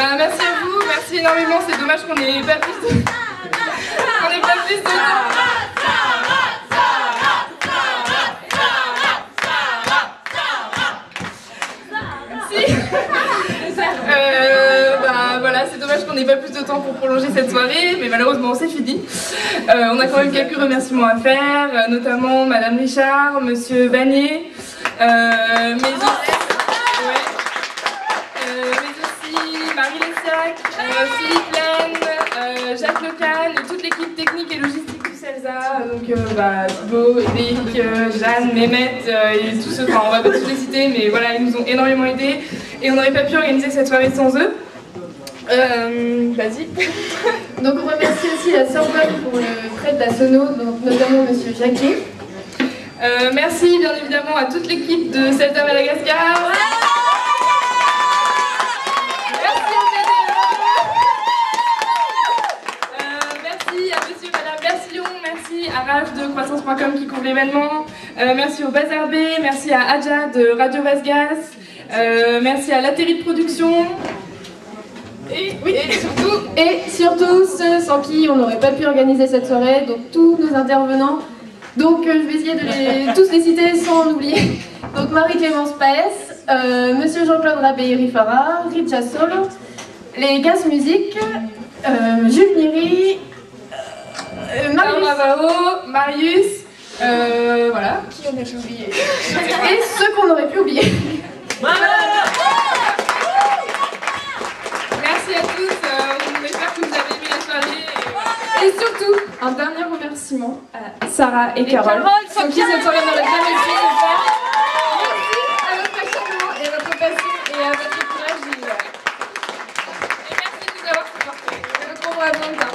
Bah, merci à vous, merci énormément, c'est dommage qu'on n'ait pas plus de... On n'ait pas plus de temps. Merci. Bah voilà, c'est dommage qu'on n'ait pas plus de temps pour prolonger cette soirée, mais malheureusement c'est fini. On a quand même quelques remerciements à faire, notamment Madame Richard, Monsieur Vanier, mais aussi Marie Lessiac, Philippe Laine, Jacques Lecan et toute l'équipe technique et logistique du CELSA, donc Thibaut, Eric, Jeanne, Mehmet et tous ceux, enfin on va pas tous les citer, mais voilà, ils nous ont énormément aidés et on n'aurait pas pu organiser cette soirée sans eux. Vas-y. Donc on remercie aussi la Sorbonne pour le prêt de la sono, donc notamment Monsieur Jacquet. Merci bien évidemment à toute l'équipe de CELSA Madagascar. Merci à BDE. Merci à Monsieur et Madame Versillon, merci à Ralph de Croissance.com qui couvre l'événement. Merci au Bazar B, merci à Adja de Radio Vasgas, merci à l'Atterri de Production. Et surtout ceux sans qui on n'aurait pas pu organiser cette soirée, donc tous nos intervenants. Donc je vais essayer de tous les citer sans en oublier. Donc Marie-Clémence Paes, Monsieur Jean-Claude Rabé-Rifara, Richa Solo, les Gas Musique, Jules Niri, Marius, voilà. Qui on a pu oublier? Et ceux qu'on aurait pu oublier. Merci à tous, on espère que vous avez aimé la soirée. Et surtout, un dernier remerciement à Sarah et Carole, sans qui cette soirée n'aurait jamais pu se faire. Merci à votre acharnement et à votre passion et à votre courage. Et merci de nous avoir supportés. Je le trouve vraiment bien.